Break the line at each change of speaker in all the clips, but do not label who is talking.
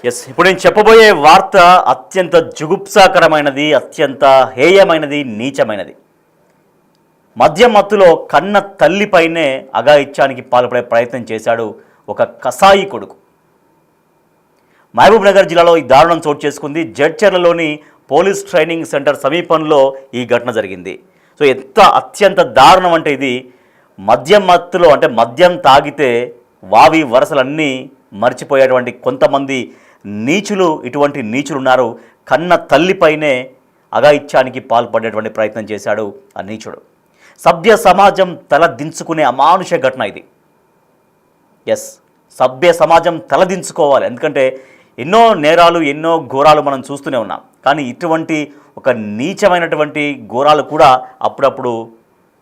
ఇప్పుడు నేను చెప్పబోయే వార్త అత్యంత జుగుప్సాకరమైనది, అత్యంత హేయమైనది, నీచమైనది. మద్యం మత్తులో కన్న తల్లిపైనే అఘాయిత్యానికి పాల్పడే ప్రయత్నం చేశాడు ఒక కసాయి కొడుకు. మహబూబ్ నగర్ జిల్లాలో ఈ దారుణం చోటు చేసుకుంది. జడ్చర్లలోని పోలీస్ ట్రైనింగ్ సెంటర్ సమీపంలో ఈ ఘటన జరిగింది. సో అత్యంత దారుణం అంటే ఇది మద్యం మత్తులో, అంటే మద్యం తాగితే వావి వరసలన్నీ మర్చిపోయేటువంటి కొంతమంది నీచులు, ఇటువంటి నీచులు ఉన్నారు. కన్న తల్లిపైనే అఘాయిత్యానికి పాల్పడేటువంటి ప్రయత్నం చేశాడు ఆ నీచుడు. సభ్య సమాజం తల దించుకునే అమానుష ఘటన ఇది. సభ్య సమాజం తలదించుకోవాలి. ఎందుకంటే ఎన్నో నేరాలు, ఎన్నో ఘోరాలు మనం చూస్తూనే ఉన్నాం. కానీ ఇటువంటి ఒక నీచమైనటువంటి ఘోరాలు కూడా అప్పుడప్పుడు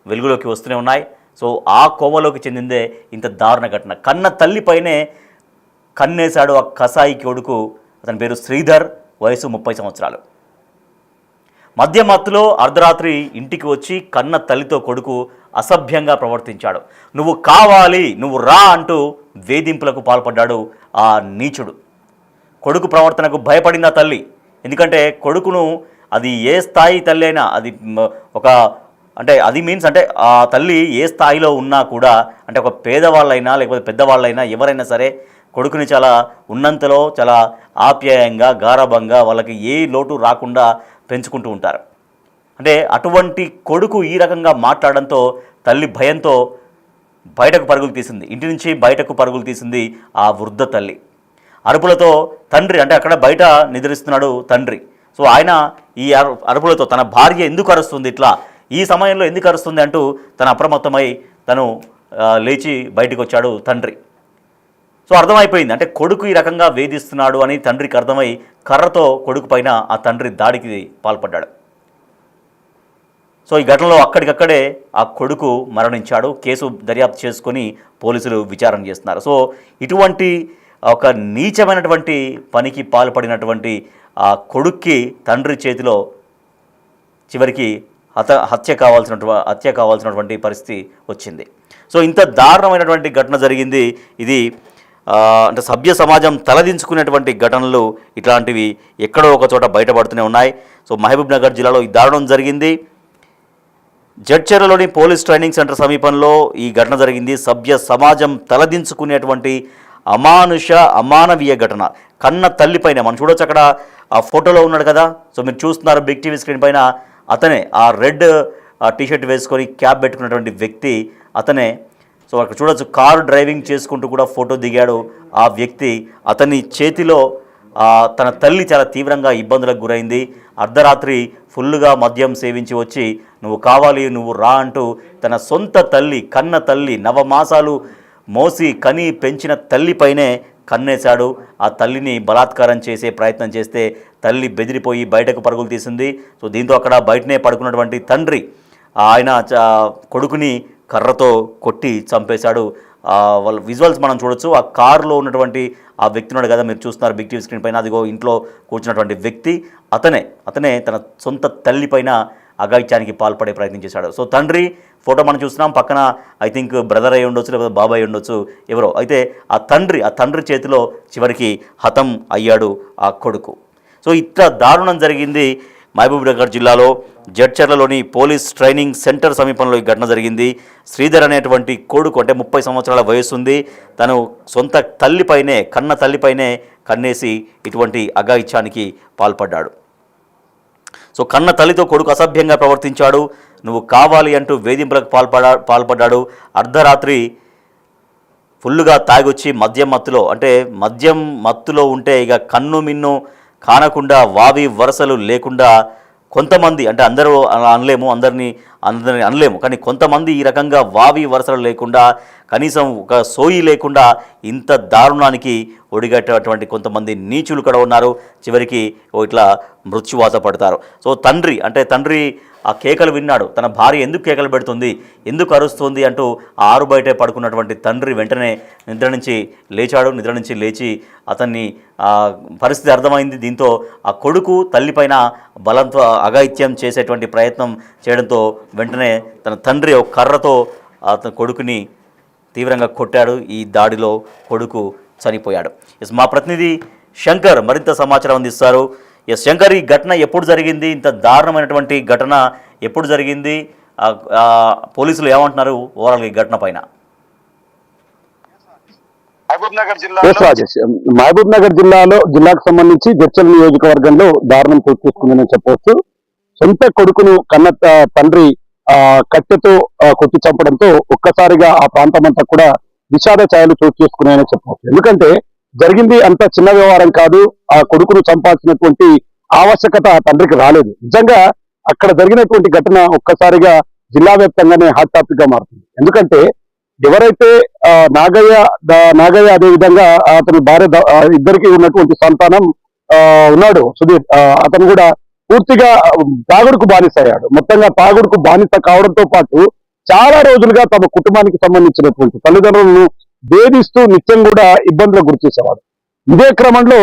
వెలుగులోకి వస్తూనే ఉన్నాయి. సో ఆ కోవలోకి చెందిందే ఇంత దారుణ ఘటన. కన్న తల్లిపైనే కన్నేశాడు ఆ కసాయి కొడుకు. అతని పేరు శ్రీధర్, వయసు 30 సంవత్సరాలు. మద్యం మత్తులో అర్ధరాత్రి ఇంటికి వచ్చి కన్న తల్లితో కొడుకు అసభ్యంగా ప్రవర్తించాడు. నువ్వు కావాలి, నువ్వు రా అంటూ వేధింపులకు పాల్పడ్డాడు ఆ నీచుడు. కొడుకు ప్రవర్తనకు భయపడింది ఆ తల్లి. ఎందుకంటే కొడుకును, అది ఏ స్థాయి తల్లి అయినా, అది ఒక అంటే అది మీన్స్ అంటే ఆ తల్లి ఏ స్థాయిలో ఉన్నా కూడా, అంటే ఒక పేదవాళ్ళైనా లేకపోతే పెద్దవాళ్ళైనా ఎవరైనా సరే కొడుకుని చాలా ఉన్నంతలో చాలా ఆప్యాయంగా, గారాబంగా, వాళ్ళకి ఏ లోటు రాకుండా పెంచుకుంటూ ఉంటారు. అంటే అటువంటి కొడుకు ఈ రకంగా మాట్లాడడంతో తల్లి భయంతో బయటకు పరుగులు తీసింది. ఇంటి నుంచి బయటకు పరుగులు తీసింది ఆ వృద్ధ తల్లి. అరుపులతో తండ్రి, అంటే అక్కడ బయట నిద్రిస్తున్నాడు తండ్రి. సో ఆయన ఈ అరుపులతో తన భార్య ఎందుకు అరుస్తుంది, ఇట్లా ఈ సమయంలో ఎందుకు అరుస్తుంది అంటూ తన అప్రమత్తమై తను లేచి బయటకు వచ్చాడు తండ్రి. సో అర్థమైపోయింది, అంటే కొడుకు ఈ రకంగా వేధిస్తున్నాడు అని తండ్రికి అర్థమై కర్రతో కొడుకు పైన ఆ తండ్రి దాడికి పాల్పడ్డాడు. సో ఈ ఘటనలో అక్కడికక్కడే ఆ కొడుకు మరణించాడు. కేసు దర్యాప్తు చేసుకొని పోలీసులు విచారణ చేస్తున్నారు. సో ఇటువంటి ఒక నీచమైనటువంటి పనికి పాల్పడినటువంటి ఆ కొడుక్కి తండ్రి చేతిలో చివరికి హత్య కావాల్సినటువంటి పరిస్థితి వచ్చింది. సో ఇంత దారుణమైనటువంటి ఘటన జరిగింది. ఇది అంటే సభ్య సమాజం తలదించుకునేటువంటి ఘటనలు ఇట్లాంటివి ఎక్కడో ఒక చోట బయటపడుతూనే ఉన్నాయి. సో మహబూబ్ నగర్ జిల్లాలో ఈ దారుణం జరిగింది. జడ్చర్లలోని పోలీస్ ట్రైనింగ్ సెంటర్ సమీపంలో ఈ ఘటన జరిగింది. సభ్య సమాజం తలదించుకునేటువంటి అమానవీయ ఘటన. కన్న తల్లిపైన మనం చూడొచ్చు, అక్కడ ఆ ఫోటోలో ఉన్నాడు కదా. సో మీరు చూస్తున్నారు బిగ్ టీవీ స్క్రీన్ పైన, అతనే ఆ రెడ్ టీషర్ట్ వేసుకొని క్యాప్ పెట్టుకున్నటువంటి వ్యక్తి అతనే. సో అక్కడ చూడొచ్చు, కారు డ్రైవింగ్ చేసుకుంటూ కూడా ఫోటో దిగాడు ఆ వ్యక్తి. అతని చేతిలో తన తల్లి చాలా తీవ్రంగా ఇబ్బందులకు గురైంది. అర్ధరాత్రి ఫుల్గా మద్యం సేవించి వచ్చి నువ్వు కావాలి, నువ్వు రా అంటూ తన సొంత తల్లి, కన్న తల్లి, నవమాసాలు మోసి కని పెంచిన తల్లిపైనే కన్నేశాడు. ఆ తల్లిని బలాత్కారం చేసే ప్రయత్నం చేస్తే తల్లి బెదిరిపోయి బయటకు పరుగులు తీసింది. సో దీంతో అక్కడ బయటనే పడుకున్నటువంటి తండ్రి ఆయన కొడుకుని కర్రతో కొట్టి చంపేశాడు. వాళ్ళ విజువల్స్ మనం చూడొచ్చు. ఆ కారులో ఉన్నటువంటి ఆ వ్యక్తి ఉన్నాడు కదా, మీరు చూస్తున్నారు బిగ్ టీవీ స్క్రీన్ పైన, అదిగో ఇంట్లో కూర్చున్నటువంటి వ్యక్తి అతనే తన సొంత తల్లి పైన అఘాయిత్యానికి పాల్పడే ప్రయత్నం చేశాడు. సో తండ్రి ఫోటో మనం చూస్తున్నాం, పక్కన ఐ థింక్ బ్రదర్ అయి ఉండొచ్చు, లేకపోతే బాబాయ్ ఉండొచ్చు, ఎవరో. అయితే ఆ తండ్రి చేతిలో చివరికి హతం అయ్యాడు ఆ కొడుకు. సో ఇట్లా దారుణం జరిగింది మహబూబ్ నగర్ జిల్లాలో జడ్చర్లలోని పోలీస్ ట్రైనింగ్ సెంటర్ సమీపంలో ఈ ఘటన జరిగింది. శ్రీధర్ అనేటువంటి కొడుకు, అంటే 30 సంవత్సరాల వయసు ఉంది, తను సొంత తల్లిపైనే, కన్న తల్లిపైనే కన్నేసి ఇటువంటి అఘాయిత్యానికి పాల్పడ్డాడు. సో కన్న తల్లితో కొడుకు అసభ్యంగా ప్రవర్తించాడు. నువ్వు కావాలి అంటూ వేధింపులకు పాల్పడ్డాడు. అర్ధరాత్రి ఫుల్లుగా తాగొచ్చి మద్యం మత్తులో ఉంటే ఇక కన్ను మిన్ను కానకుండా, వావి వరసలు లేకుండా కొంతమంది, అంటే అందరూ అనలేము, అందరినీ అనలేము, కానీ కొంతమంది ఈ రకంగా వావి వరసలు లేకుండా, కనీసం ఒక సోయి లేకుండా ఇంత దారుణానికి ఒడిగట్టేటువంటి కొంతమంది నీచులు కూడా ఉన్నారు. చివరికి ఇట్లా మృత్యువాత పడతారు. సో తండ్రి ఆ కేకలు విన్నాడు. తన భార్య ఎందుకు కేకలు పెడుతుంది, ఎందుకు అరుస్తుంది అంటూ ఆ ఆరు బయటే పడుకున్నటువంటి తండ్రి వెంటనే నిద్ర నుంచి లేచి అతన్ని పరిస్థితి అర్థమైంది. దీంతో ఆ కొడుకు తల్లిపైన బలంతో అఘాయిత్యం చేసేటువంటి ప్రయత్నం చేయడంతో వెంటనే తన తండ్రి ఒక కర్రతో అతని కొడుకుని తీవ్రంగా కొట్టాడు. ఈ దాడిలో కొడుకు చనిపోయాడు. మా ప్రతినిధి శంకర్ మరింత సమాచారం అందిస్తారు. ఎస్ శంకర్, ఈ ఘటన ఎప్పుడు జరిగింది? ఇంత దారుణమైనటువంటి ఘటన ఎప్పుడు జరిగింది? పోలీసులు ఏమంటున్నారు ఓవరాల్గా ఈ ఘటన పైన?
మహబూబ్ నగర్ జిల్లాకు సంబంధించి జడ్చల్ నియోజకవర్గంలో దారుణం చోటు చేసుకుందని చెప్పవచ్చు. సొంత కొడుకును కన్న తండ్రి కట్టెతో కొట్టి చంపడంతో ఒక్కసారిగా ఆ ప్రాంతం అంతా కూడా విషాద ఛాయలు చోటు చేసుకున్నాయని చెప్పవచ్చు. ఎందుకంటే జరిగింది అంత చిన్న వ్యవహారం కాదు. ఆ కొడుకును చంపాల్సినటువంటి ఆవశ్యకత ఆ తండ్రికి రాలేదు. నిజంగా అక్కడ జరిగినటువంటి ఘటన ఒక్కసారిగా జిల్లా వ్యాప్తంగానే హాట్ టాపిక్ గా మారుతుంది. ఎందుకంటే ఎవరైతే నాగయ్య అదేవిధంగా అతని భార్య ఇద్దరికి ఉన్నటువంటి సంతానం ఉన్నాడు సుధీర్, అతను కూడా పూర్తిగా తాగుడుకు బానిసయ్యాడు. మొత్తంగా తాగుడుకు బానిస కావడంతో పాటు చాలా రోజులుగా తమ కుటుంబానికి సంబంధించినటువంటి తల్లిదండ్రులను వేధిస్తూ నిత్యం కూడా ఇబ్బందులకు గురి చేసేవాడు. ఇదే క్రమంలో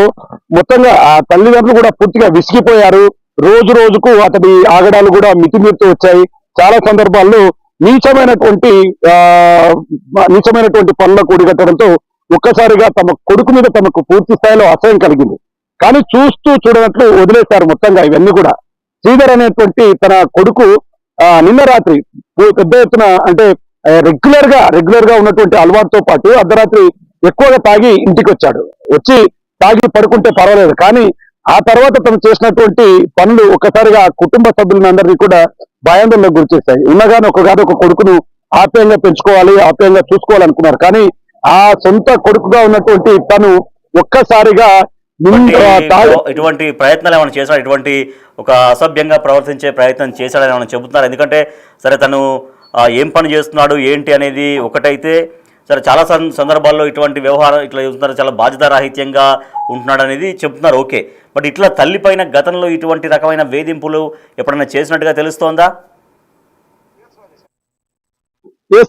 మొత్తంగా ఆ తల్లిదండ్రులు కూడా పూర్తిగా విసిగిపోయారు. రోజు రోజుకు అతడి ఆగడాలు కూడా మితిమీరుతూ వచ్చాయి. చాలా సందర్భాల్లో నీచమైనటువంటి పనుల కూడిగట్టడంతో ఒక్కసారిగా తమ కొడుకు మీద తమకు పూర్తి స్థాయిలో అసహ్యం కలిగింది. కానీ చూస్తూ చూడనట్లు వదిలేశారు మొత్తంగా ఇవన్నీ కూడా. శ్రీధర్ అనేటువంటి తన కొడుకు నిన్న రాత్రి పెద్ద ఎత్తున అంటే రెగ్యులర్ గా ఉన్నటువంటి అలవాటుతో పాటు అర్ధరాత్రి ఎక్కువగా తాగి ఇంటికి వచ్చాడు. వచ్చి తాగి పడుకుంటే పర్వాలేదు, కానీ ఆ తర్వాత తను చేసినటువంటి పనులు ఒక్కసారిగా కుటుంబ సభ్యులందరినీ కూడా భయాందోళనకు గురి చేశాయి. ఉన్నగానే ఒక కొడుకును ఆప్యాయంగా పెంచుకోవాలి, ఆప్యాయంగా చూసుకోవాలనుకున్నారు. కానీ ఆ సొంత కొడుకుగా ఉన్నటువంటి తను ఒక్కసారిగా
ఇటువంటి ప్రయత్నాలు ఏమైనా చేశాడు? ఇటువంటి ఒక అసభ్యంగా ప్రవర్తించే ప్రయత్నం చేశాడని ఏమైనా చెబుతున్నారు? ఎందుకంటే సరే తను ఏం పని చేస్తున్నాడు ఏంటి అనేది ఒకటైతే, సరే చాలా సందర్భాల్లో ఇటువంటి వ్యవహారం ఇట్లా చూస్తున్నారు, చాలా బాధ్యతారాహిత్యంగా ఉంటున్నాడు అనేది చెప్తున్నారు, ఓకే. బట్ ఇట్లా తల్లిపైన గతంలో ఇటువంటి రకమైన వేధింపులు ఎప్పుడైనా చేసినట్టుగా తెలుస్తోందా?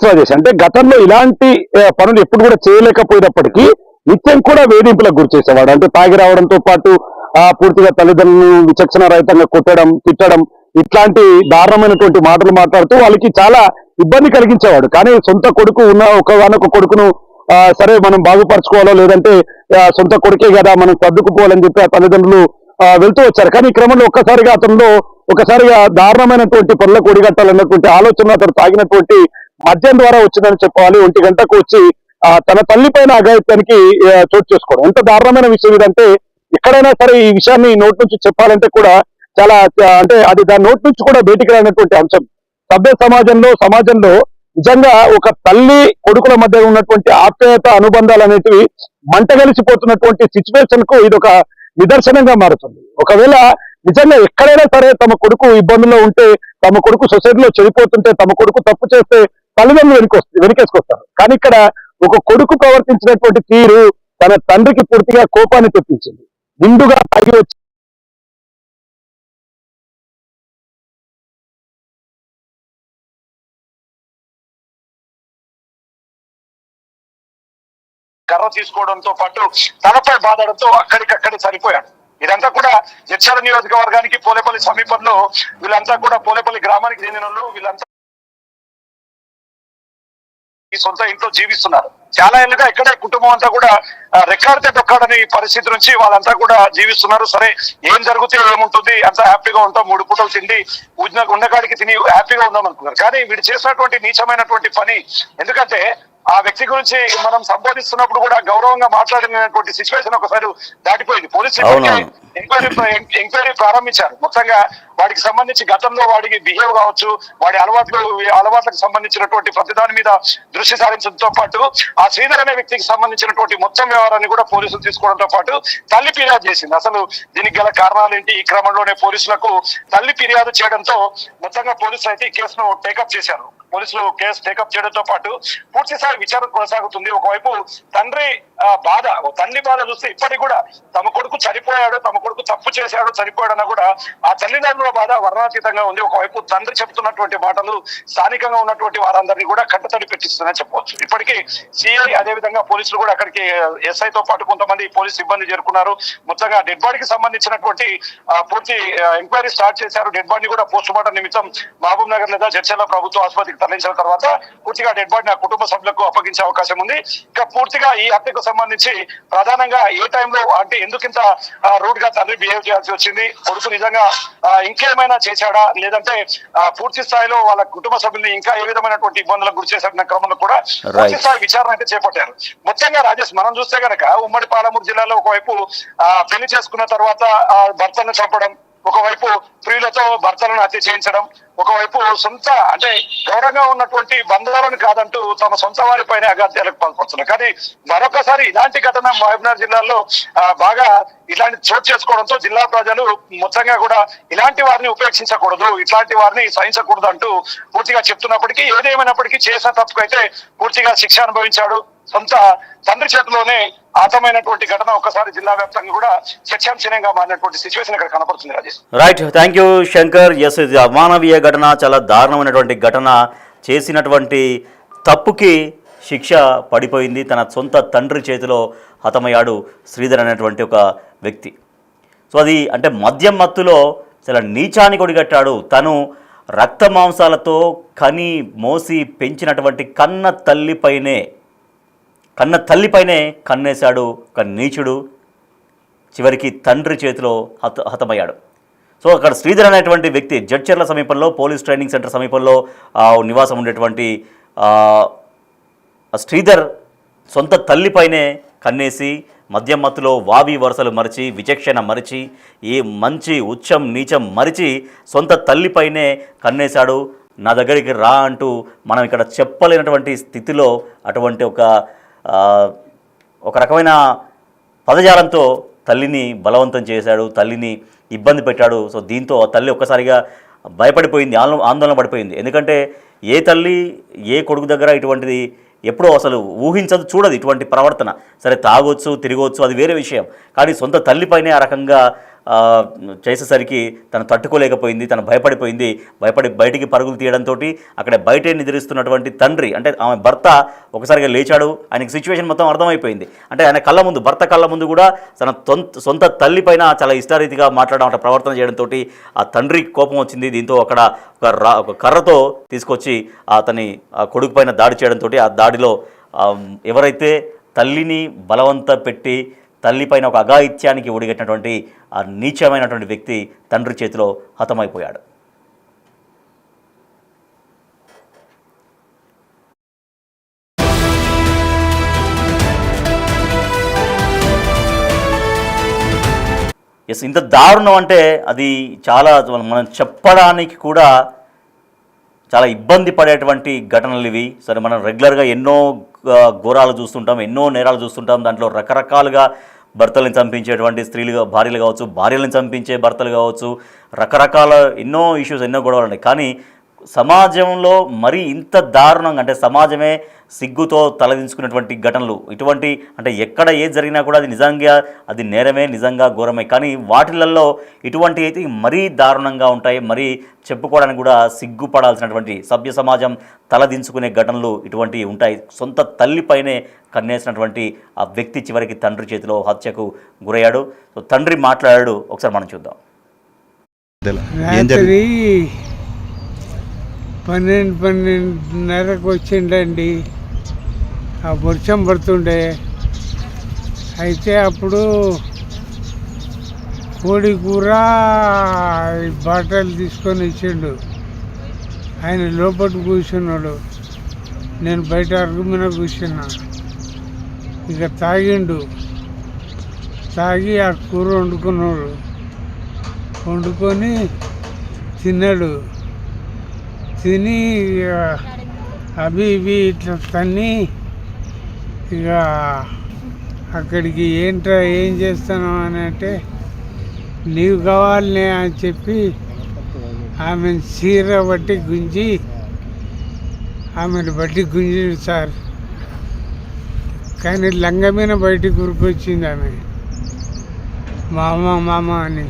రాజేష్, అంటే గతంలో ఇలాంటి పనులు ఎప్పుడు కూడా చేయలేకపోయినప్పటికీ నిత్యం కూడా వేధింపులకు గురి చేసేవాడు. అంటే తాగి రావడంతో పాటు పూర్తిగా తల్లిదండ్రులను విచక్షణ రహితంగా కొట్టడం, తిట్టడం, ఇట్లాంటి దారుణమైనటువంటి మాటలు మాట్లాడుతూ వాళ్ళకి చాలా ఇబ్బంది కలిగించేవాడు. కానీ సొంత కొడుకు ఉన్న ఒకనొక కొడుకును సరే మనం బాగుపరచుకోవాలో లేదంటే సొంత కొడుకే కదా మనం సర్దుకుపోవాలని చెప్పి ఆ తల్లిదండ్రులు వెళ్తూ వచ్చారు. కానీ ఈ క్రమంలో ఒకసారిగా దారుణమైనటువంటి పనుల కొడిగట్టాలన్నటువంటి ఆలోచన అతను తాగినటువంటి మద్యం ద్వారా వచ్చిందని చెప్పాలి. 1 గంటకు వచ్చి తన తల్లి పైన అఘాయిత్యానికి చోటు చేసుకోవడం ఎంత దారుణమైన విషయం ఇదంటే, ఎక్కడైనా సరే ఈ విషయాన్ని నోటి నుంచి చెప్పాలంటే కూడా చాలా అంటే అది దాని నోటి నుంచి కూడా బయటికి రానటువంటి అంశం. సభ్య సమాజంలో నిజంగా ఒక తల్లి కొడుకుల మధ్య ఉన్నటువంటి ఆప్యాయత అనుబంధాలు అనేటివి మంటగలిసిపోతున్నటువంటి సిచ్యువేషన్ కు ఇది ఒక నిదర్శనంగా మారుతుంది. ఒకవేళ నిజంగా ఎక్కడైనా సరే తమ కొడుకు ఇబ్బందుల్లో ఉంటే, తమ కొడుకు సొసైటీలో చెడిపోతుంటే, తమ కొడుకు తప్పు చేస్తే తల్లిదండ్రులు వెనకేసుకొస్తారు. కానీ ఇక్కడ ఒక కొడుకు ప్రవర్తించినటువంటి తీరు తన తండ్రికి పూర్తిగా కోపాన్ని తెప్పించింది. నిండుగా తాగి వచ్చి
కర్ర తీసుకోవడంతో పాటు తనపై బాధడంతో అక్కడికక్కడే సరిపోయాడు. ఇదంతా కూడా జడ్చర్ల నియోజకవర్గానికి పోలేపల్లి సమీపంలో వీళ్ళంతా కూడా పోలేపల్లి గ్రామానికి చెందిన వాళ్ళు. వీళ్ళంతా ఈ సొంత ఇంట్లో జీవిస్తున్నారు. చాలా ఏళ్ళుగా ఇక్కడే కుటుంబం అంతా కూడా రెక్కాడితే డొక్కాడని పరిస్థితి నుంచి వాళ్ళంతా కూడా జీవిస్తున్నారు. సరే ఏం జరిగితే ఏముంటుంది, అంతా హ్యాపీగా ఉంటాం, 3 పూటలు తిండి ఉన్నకాడికి తిని హ్యాపీగా ఉందాం అనుకున్నారు. కానీ వీడు చేసినటువంటి నీచమైనటువంటి పని, ఎందుకంటే ఆ వ్యక్తి గురించి మనం సంబోధిస్తున్నప్పుడు కూడా గౌరవంగా మాట్లాడినటువంటి సిచ్యువేషన్ ఒకసారి దాటిపోయింది. పోలీసులు ఎంక్వైరీ ప్రారంభించారు. మొత్తంగా వాడికి సంబంధించి గతంలో వాడికి బిహేవ్ కావచ్చు, వాడి అలవాట్లకు సంబంధించినటువంటి ప్రతిదాని మీద దృష్టి సారించడంతో పాటు ఆ శ్రీధర్ అనే వ్యక్తికి సంబంధించినటువంటి మొత్తం వ్యవహారాన్ని కూడా పోలీసులు తీసుకోవడంతో పాటు తల్లి ఫిర్యాదు చేసింది. అసలు దీనికి గల కారణాలు ఏంటి? ఈ క్రమంలోనే పోలీసులకు తల్లి ఫిర్యాదు చేయడంతో మొత్తంగా పోలీసులు అయితే ఈ కేసును టేకప్ చేశారు. పోలీసులు కేసు టేకప్ చేయడంతో పాటు పూర్తి స్థాయి విచారణ కొనసాగుతుంది. ఒకవైపు తండ్రి బాధ చూస్తే ఇప్పటికి కూడా తమ కొడుకు చనిపోయాడు, తమ కొడుకు తప్పు చేశాడు, చనిపోయాడన్నా కూడా ఆ తల్లిదండ్రుల బాధ వర్ణాతీతంగా ఉంది. ఒకవైపు తండ్రి చెబుతున్నటువంటి మాటలు స్థానికంగా ఉన్నటువంటి వారందరినీ కూడా కట్టతడి పెట్టిస్తుందని చెప్పవచ్చు. ఇప్పటికీ సిఐ అదేవిధంగా పోలీసులు కూడా అక్కడికి ఎస్ఐతో పాటు కొంతమంది పోలీసు సిబ్బంది చేరుకున్నారు. మొత్తంగా డెడ్ బాడీకి సంబంధించినటువంటి పూర్తి ఎంక్వైరీ స్టార్ట్ చేశారు. డెడ్ బాడీ కూడా పోస్ట్ మార్టం నిమిత్తం మహబూబ్ నగర్ లేదా జడ్చర్ల ప్రభుత్వ ఆసుపత్రికి తరలించిన తర్వాత పూర్తిగా డెడ్ బాడీని ఆ కుటుంబ సభ్యులకు అప్పగించే అవకాశం ఉంది. ఇంకా పూర్తిగా ఈ హత్యకు సంబంధించి ప్రధానంగా ఏ టైంలో అంటే ఎందుకింత రూడ్ గా తండ్రి బిహేవ్ చేయాల్సి వచ్చింది, కొడుకు నిజంగా ఇంకేమైనా చేశాడా, లేదంటే పూర్తి స్థాయిలో వాళ్ళ కుటుంబ సభ్యుల్ని ఇంకా ఏ విధమైనటువంటి ఇబ్బందులకు గురి చేసిన క్రమంలో కూడా పూర్తి స్థాయి విచారణ అయితే చేపట్టారు. మొత్తంగా రాజేష్ మనం చూస్తే గనక ఉమ్మడి పాలమూరు జిల్లాలో ఒకవైపు పెళ్లి చేసుకున్న తర్వాత భర్తను చంపడం, ఒకవైపు స్త్రీలతో భర్తలను హత్య చేయించడం, ఒకవైపు సొంత అంటే గౌరవంగా ఉన్నటువంటి బంధువులను కాదంటూ తమ సొంత వారిపైన అగాత్యాలకు పాల్పడుతున్నారు. కానీ మరొకసారి ఇలాంటి ఘటన మహబూబ్నగర్ జిల్లాలో బాగా ఇలాంటి చోటు చేసుకోవడంతో జిల్లా ప్రజలు మొత్తంగా కూడా ఇలాంటి వారిని ఉపేక్షించకూడదు, ఇట్లాంటి వారిని సహించకూడదు అంటూ పూర్తిగా చెప్తున్నప్పటికీ ఏదేమైనప్పటికీ చేసిన తప్పుకైతే పూర్తిగా శిక్ష అనుభవించాడు. సొంత తండ్రి చేతిలోనే ఆతమైనటువంటి ఘటన ఒక్కసారి జిల్లా వ్యాప్తంగా కూడా చర్చాంశనంగా మారినటువంటి సిచ్యువేషన్ ఇక్కడ కనపడుతుంది Rajesh.
Right, thank you Shankar. Yes, ఇది అమానవీయ ఘటన, చాలా దారుణమైనటువంటి ఘటన. చేసినటువంటి తప్పుకి శిక్ష పడిపోయింది. తన సొంత తండ్రి చేతిలో హతమయ్యాడు శ్రీధర్ అనేటువంటి ఒక వ్యక్తి. సో అది అంటే మద్యం మత్తులో చాలా నీచానికి ఒడిగట్టాడు. తను రక్త మాంసాలతో కని మోసి పెంచినటువంటి కన్న తల్లిపైనే కన్నేశాడు ఒక నీచుడు. చివరికి తండ్రి చేతిలో హతమయ్యాడు. సో అక్కడ శ్రీధర్ అనేటువంటి వ్యక్తి జడ్చర్ల సమీపంలో పోలీస్ ట్రైనింగ్ సెంటర్ సమీపంలో నివాసం ఉండేటువంటి శ్రీధర్ సొంత తల్లిపైనే కన్నేసి మద్యం మత్తులో వావి వరుసలు మరిచి, విచక్షణ మరిచి, ఏ మంచి ఉచ్చం నీచం మరిచి సొంత తల్లిపైనే కన్నేశాడు. నా దగ్గరికి రా అంటూ మనం ఇక్కడ చెప్పలేనటువంటి స్థితిలో అటువంటి ఒక రకమైన పదజాలంతో తల్లిని బలవంతం చేశాడు, తల్లిని ఇబ్బంది పెట్టాడు. సో దీంతో ఆ తల్లి ఒక్కసారిగా భయపడిపోయింది, ఆందోళన పడిపోయింది. ఎందుకంటే ఏ తల్లి ఏ కొడుకు దగ్గర ఇటువంటిది ఎప్పుడో అసలు ఊహించదు, చూడదు ఇటువంటి ప్రవర్తన. సరే తాగొచ్చు, తిరగవచ్చు, అది వేరే విషయం. కానీ సొంత తల్లిపైనే ఆ రకంగా చేసేసరికి తను తట్టుకోలేకపోయింది, తను భయపడి బయటికి పరుగులు తీయడంతో అక్కడ బయటే నిద్రిస్తున్నటువంటి తండ్రి అంటే ఆమె భర్త ఒకసారిగా లేచాడు. ఆయనకి సిచ్యువేషన్ మొత్తం అర్థమైపోయింది. అంటే ఆయన భర్త కళ్ళ ముందు కూడా తన సొంత తల్లిపైన చాలా ఇష్టారీతిగా మాట్లాడడం, ప్రవర్తన చేయడంతో ఆ తండ్రికి కోపం వచ్చింది. దీంతో అక్కడ ఒక కర్రతో తీసుకొచ్చి అతని కొడుకు పైన దాడి చేయడంతో ఆ దాడిలో ఎవరైతే తల్లిని బలవంత పెట్టి తల్లిపైన ఒక అఘాయిత్యానికి ఒడిగట్టినటువంటి ఆ నీచమైనటువంటి వ్యక్తి తండ్రి చేతిలో హతమైపోయాడు. ఎస్, ఇంత దారుణం అంటే అది చాలా మనం చెప్పడానికి కూడా చాలా ఇబ్బంది పడేటువంటి ఘటనలు ఇవి. సరే, మనం రెగ్యులర్గా ఎన్నో ఘోరాలు చూస్తుంటాం, ఎన్నో నేరాలు చూస్తుంటాం. దాంట్లో రకరకాలుగా భర్తలను చంపించేటువంటి భార్యలు కావచ్చు, భార్యలను చంపించే భర్తలు కావచ్చు, రకరకాల ఎన్నో ఇష్యూస్, ఎన్నో గొడవలు ఉన్నాయి. కానీ సమాజంలో మరీ ఇంత దారుణంగా అంటే సమాజమే సిగ్గుతో తలదించుకున్నటువంటి ఘటనలు ఇటువంటి అంటే ఎక్కడ ఏది జరిగినా కూడా అది నిజంగా అది నేరమే, నిజంగా ఘోరమే. కానీ వాటిలలో ఇటువంటి అయితే మరీ దారుణంగా ఉంటాయి. మరీ చెప్పుకోవడానికి కూడా సిగ్గుపడాల్సినటువంటి సభ్య సమాజం తలదించుకునే ఘటనలు ఇటువంటివి ఉంటాయి. సొంత తల్లిపైనే కన్నేసినటువంటి ఆ వ్యక్తి చివరికి తండ్రి చేతిలో హత్యకు గురయ్యాడు. సో తండ్రి మాట్లాడాడు, ఒకసారి మనం చూద్దాం.
12:30కు వచ్చిండండి. ఆ వర్షం పడుతుండే. అయితే అప్పుడు కోడి కూర బాటలు తీసుకొని ఇచ్చిండు. ఆయన లోపల కూర్చున్నాడు, నేను బయట అరుగు మీద కూర్చున్నా. ఇక తాగిండు, తాగి ఆ కూర వండుకొని తిన్నాడు. తిని అవి ఇవి ఇట్లా తన్ని ఇక అక్కడికి ఏం చేస్తాను అని అంటే, నీవు కావాలనే అని చెప్పి ఆమెను చీర బట్టి గుంజి సార్. కానీ లంగ మీద బయటికి ఉరికొచ్చింది ఆమె, మామ అని.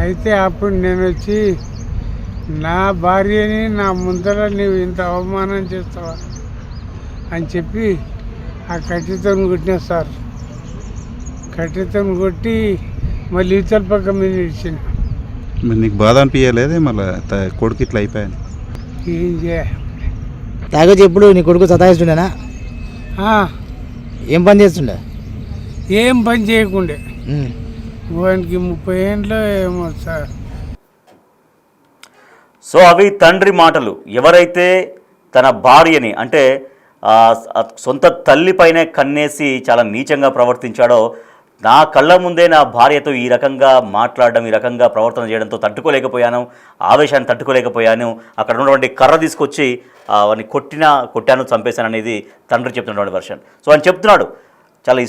అయితే అప్పుడు నేను వచ్చి, నా భార్యని నా ముందర నీవు ఇంత అవమానం చేస్తావా అని చెప్పి ఆ కట్టెతో కొట్టినా సార్. కట్టెతో కొట్టి మళ్ళీ ఇతల పక్క మీద ఇచ్చిన.
నీకు బాధ అనిపించలేదే మళ్ళీ కొడుకు ఇట్లా అయిపోయాను?
ఏం చేయ
తాగొచ్చి ఎప్పుడు నీ కొడుకు సతాయిస్తుండేనా? ఏం పని చేస్తుండే?
ఏం పని చేయకుండే.
ఉమ్.
వానికి 30 ఏండ్లో ఏమో సార్.
సో అవి తండ్రి మాటలు. ఎవరైతే తన భార్యని అంటే సొంత తల్లిపైనే కన్నేసి చాలా నీచంగా ప్రవర్తించాడో, నా కళ్ళ ముందే నా భార్యతో ఈ రకంగా మాట్లాడడం, ఈ రకంగా ప్రవర్తన చేయడంతో తట్టుకోలేకపోయాను, ఆవేశాన్ని తట్టుకోలేకపోయాను, అక్కడ ఉన్నటువంటి కర్ర తీసుకొచ్చి వాడిని కొట్టాను, చంపేశాను అనేది తండ్రి చెప్తున్నటువంటి వర్షన్. సో ఆయన చెప్తున్నాడు చాలా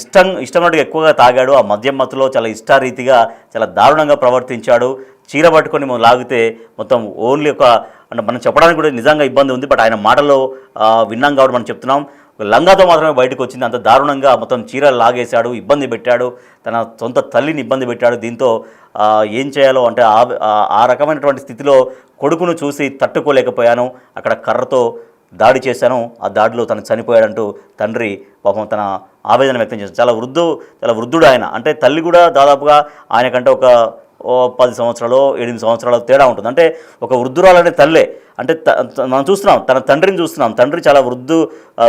ఇష్టమైనట్టుగా ఎక్కువగా తాగాడు, ఆ మద్యం మత్తులో చాలా ఇష్టారీతిగా చాలా దారుణంగా ప్రవర్తించాడు, చీర పట్టుకొని లాగితే మొత్తం ఓన్లీ అంటే మనం చెప్పడానికి కూడా నిజంగా ఇబ్బంది ఉంది, బట్ ఆయన మాటల్లో విన్నాం కాబట్టి మనం చెప్తున్నాం. లంగాతో మాత్రమే బయటకు వచ్చింది, అంత దారుణంగా మొత్తం చీర లాగేశాడు, ఇబ్బంది పెట్టాడు, తన సొంత తల్లిని ఇబ్బంది పెట్టాడు. దీంతో ఏం చేయాలో అంటే ఆ రకమైనటువంటి స్థితిలో కొడుకును చూసి తట్టుకోలేకపోయాను, అక్కడ కర్రతో దాడి చేశాను, ఆ దాడిలో తను చనిపోయాడంటూ తండ్రి పాపం తన ఆవేదన వ్యక్తం చేశాడు. చాలా వృద్ధుడు ఆయన. అంటే తల్లి కూడా దాదాపుగా ఆయనకంటే ఒక 10 సంవత్సరాలు 8 సంవత్సరాల తేడా ఉంటుంది. అంటే ఒక వృద్ధురాలనే తల్లే. అంటే మనం చూస్తున్నాం, తన తండ్రిని చూస్తున్నాం, తండ్రి చాలా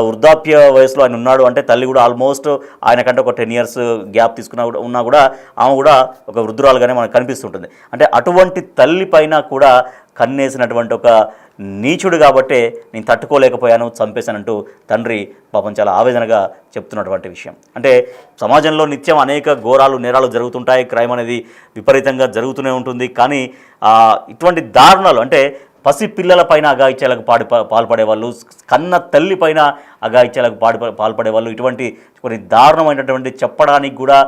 వృద్ధాప్య వయసులో ఆయన ఉన్నాడు. అంటే తల్లి కూడా ఆల్మోస్ట్ ఆయనకంటే ఒక 10 years గ్యాప్ ఉన్నా కూడా ఆమె కూడా ఒక వృద్ధురాలుగానే మనకు కనిపిస్తుంటుంది. అంటే అటువంటి తల్లి పైన కూడా కన్నేసినటువంటి ఒక నీచుడు కాబట్టే నేను తట్టుకోలేకపోయాను, చంపేశానంటూ తండ్రి పాపం చాలా ఆవేదనగా చెప్తున్నటువంటి విషయం. అంటే సమాజంలో నిత్యం అనేక ఘోరాలు నేరాలు జరుగుతుంటాయి, క్రైమ్ అనేది విపరీతంగా జరుగుతూనే ఉంటుంది. కానీ ఇటువంటి దారుణాలు అంటే పసి పిల్లలపైన అఘాయిత్యాలకు పాల్పడేవాళ్ళు, కన్న తల్లి పైన అఘాయిత్యాలకు పాల్పడేవాళ్ళు, ఇటువంటి కొన్ని దారుణమైనటువంటి చెప్పడానికి కూడా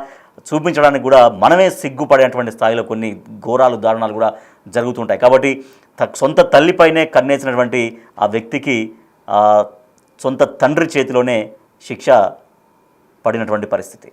చూపించడానికి కూడా మనమే సిగ్గుపడేటువంటి స్థాయిలో కొన్ని ఘోరాలు దారుణాలు కూడా జరుగుతుంటాయి. కాబట్టి సొంత తల్లిపైనే కన్నేసినటువంటి ఆ వ్యక్తికి సొంత తండ్రి చేతిలోనే శిక్ష పడినటువంటి పరిస్థితి.